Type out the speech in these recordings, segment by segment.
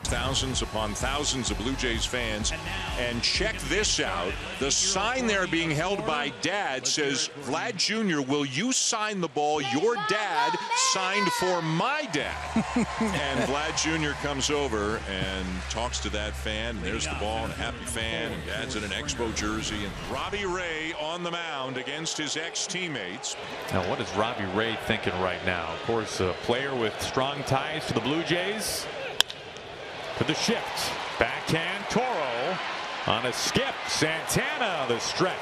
Thousands upon thousands of Blue Jays fans. And check this out. The sign there being held by Dad says, Vlad Jr., will you sign the ball? Your dad signed for my dad. And Vlad Jr. comes over and talks to that fan. There's the ball and a happy fan. And Dad's in an Expo jersey. And Robbie Ray on the mound against his ex-teammates. Now, what is Robbie Ray thinking right now? Of course, a player with strong ties to the Blue Jays. To the shift. Backhand Toro on a skip. Santana the stretch.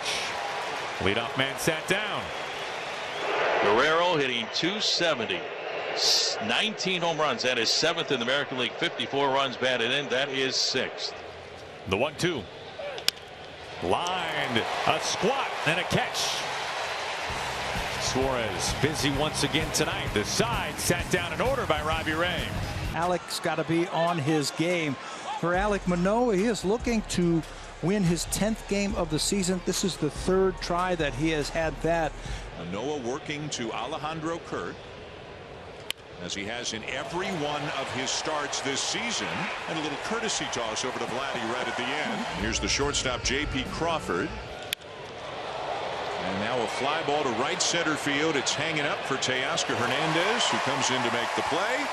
Leadoff man sat down. Guerrero hitting .270. 19 home runs. That is 7th in the American League. 54 runs batted in. That is 6th. The 1-2. Lined. A squat and a catch. Suarez busy once again tonight. The side sat down in order by Robbie Ray. Alec's got to be on his game. For Alek Manoah, he is looking to win his 10th game of the season. This is the 3rd try that he has had that. Manoah working to Alejandro Kurt, as he has in every one of his starts this season. And a little courtesy toss over to Vladdy right at the end. Here's the shortstop, J.P. Crawford. And now a fly ball to right center field. It's hanging up for Teoscar Hernandez, who comes in to make the play.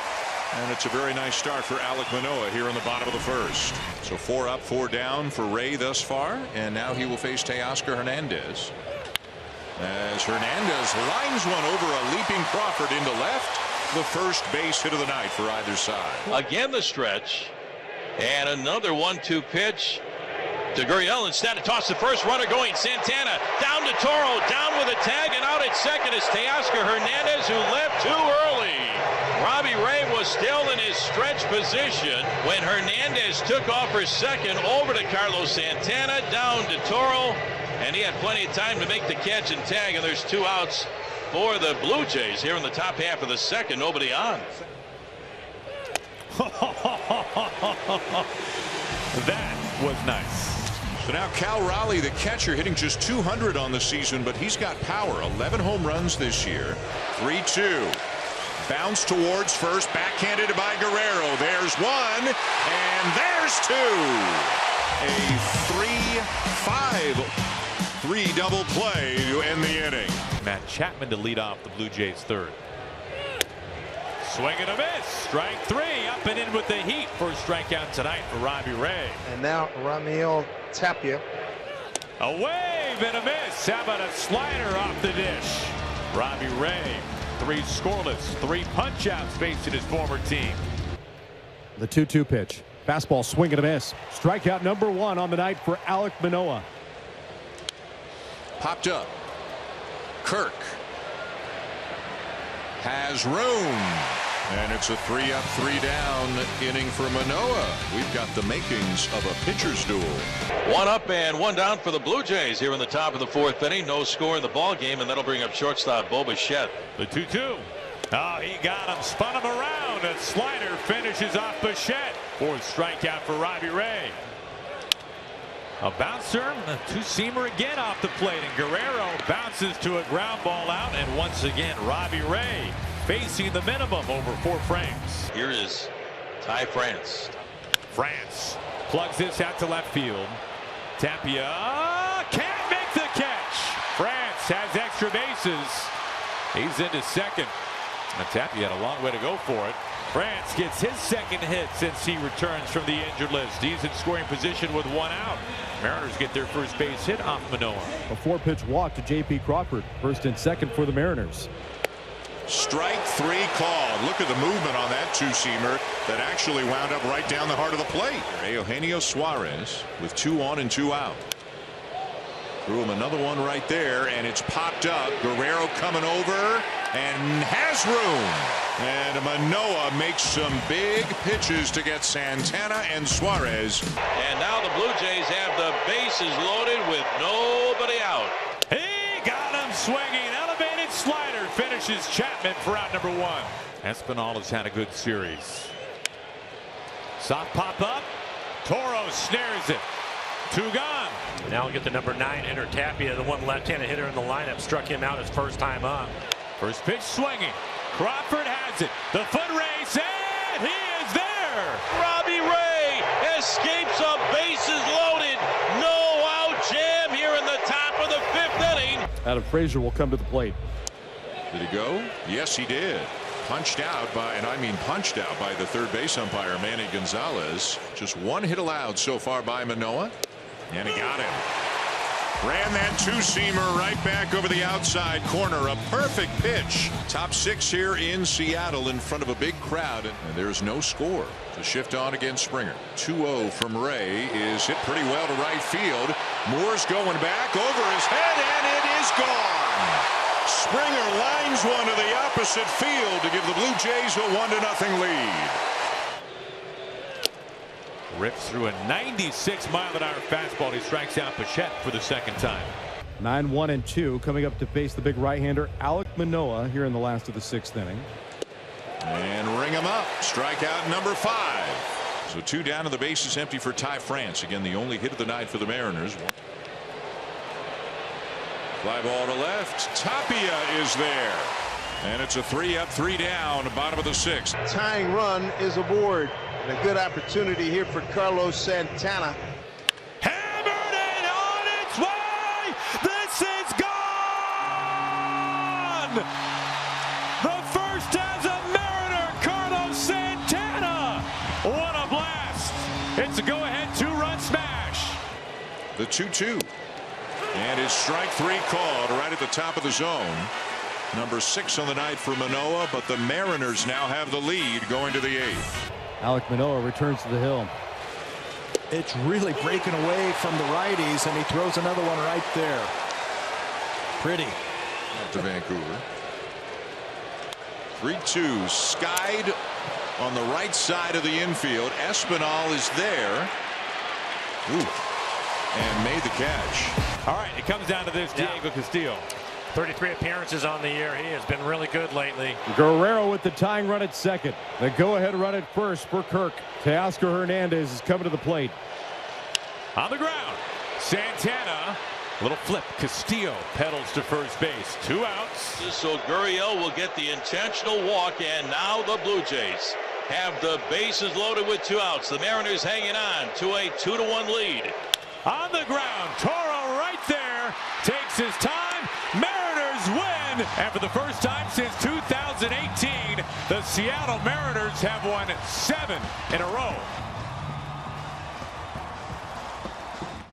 And it's a very nice start for Alek Manoah here in the bottom of the 1st. So 4 up, 4 down for Ray thus far. And now he will face Teoscar Hernandez. As Hernandez lines one over a leaping Crawford into left. The first base hit of the night for either side. Again the stretch. And another 1-2 pitch to Gurriel. Instead of toss the first, runner going. Santana down to Toro. Down with a tag and out at second is Teoscar Hernandez, who left too early. Robbie Ray was still in his stretch position when Hernandez took off for second over to Carlos Santana, down to Toro, and he had plenty of time to make the catch and tag, and there's 2 outs for the Blue Jays here in the top half of the 2nd. Nobody on. That was nice. So now Cal Raleigh, the catcher, hitting just .200 on the season, but he's got power. 11 home runs this year. 3-2. Bounce towards first, backhanded by Guerrero. There's 1, and there's 2. A 3-5, 3-double play to end the inning. Matt Chapman to lead off the Blue Jays 3rd. Swing and a miss. Strike 3. Up and in with the heat. First strikeout tonight for Robbie Ray. And now Raimel Tapia. A wave and a miss. How about a slider off the dish? Robbie Ray. 3 scoreless, 3 punch-outs facing his former team. The 2-2 pitch. Fastball swing and a miss. Strikeout number 1 on the night for Alek Manoah. Popped up. Kirk has room. And it's a 3 up, 3 down inning for Manoah. We've got the makings of a pitcher's duel. 1 up and 1 down for the Blue Jays here in the top of the 4th inning. No score in the ball game, and that'll bring up shortstop Bo Bichette. The 2-2. Oh, he got him, spun him around. A slider finishes off Bichette. 4th strikeout for Robbie Ray. A bouncer, a 2-seamer again off the plate, and Guerrero bounces to a ground ball out, and once again Robbie Ray facing the minimum over 4 frames. Here is Ty France. France plugs this out to left field. Tapia can't make the catch. France has extra bases. He's into second. And Tapia had a long way to go for it. France gets his 2nd hit since he returns from the injured list. He's in scoring position with 1 out. Mariners get their first base hit off Manoah. A 4-pitch walk to J.P. Crawford. 1st and 2nd for the Mariners. Strike 3 called. Look at the movement on that 2-seamer that actually wound up right down the heart of the plate. Eugenio Suarez with 2 on and 2 out. Threw him another one right there, and it's popped up. Guerrero coming over and has room. And Manoah makes some big pitches to get Santana and Suarez. And now the Blue Jays have the bases loaded with nobody out. He got him swinging. Elevated slider finishes Chapman for out number 1. Espinal has had a good series. Soft pop up. Toro snares it. 2 gone. Now we'll get the number 9 hitter Tapia, the one left-handed hitter in the lineup, struck him out his first time up. First pitch swinging. Crawford has it. The foot race, and He is there. Robbie Ray escapes a bases loaded, no out jam here in the top of the 5th inning. Adam Frazier will come to the plate. Did he go? Yes, he did. Punched out by, and I mean punched out by the third base umpire, Manny Gonzalez. Just one hit allowed so far by Manoah. And he got him. Ran that two-seamer right back over the outside corner. A perfect pitch. Top 6 here in Seattle in front of a big crowd. And there's no score to shift on against Springer. 2-0 from Ray is hit pretty well to right field. Moore's going back over his head, and it is gone. Springer lines one to the opposite field to give the Blue Jays a 1-0 lead. Rips through a 96-mile-an-hour fastball. He strikes out Bichette for the second time. 9-1-2 coming up to face the big right-hander Alek Manoah here in the last of the 6th inning. And ring him up. Strikeout number 5. So 2 down and the base is empty for Ty France. Again, the only hit of the night for the Mariners. Fly ball to left. Tapia is there. And it's a 3-up, 3-down, bottom of the 6th. Tying run is aboard. And a good opportunity here for Carlos Santana. Hammered and on its way. This is gone. The first as a Mariner, Carlos Santana. What a blast. It's a go-ahead 2-run smash. The 2-2. And his strike 3 called right at the top of the zone. Number 6 on the night for Manoah, but the Mariners now have the lead going to the 8th. Alek Manoah returns to the hill. It's really breaking away from the righties, and he throws another one right there. Pretty. Up to Vancouver. 3-2. Skied on the right side of the infield. Espinal is there. Ooh. And made the catch. All right, it comes down to this. Diego Castillo. 33 appearances on the year. He has been really good lately. Guerrero with the tying run at second. The go-ahead run at first for Kirk. Teoscar Hernandez is coming to the plate. On the ground, Santana. Little flip. Castillo pedals to first base. 2 outs. So Gurriel will get the intentional walk, and now the Blue Jays have the bases loaded with 2 outs. The Mariners hanging on to a 2-1 lead. On the ground, Toro right there takes his time. Mariners win, and for the first time since 2018, the Seattle Mariners have won 7 in a row.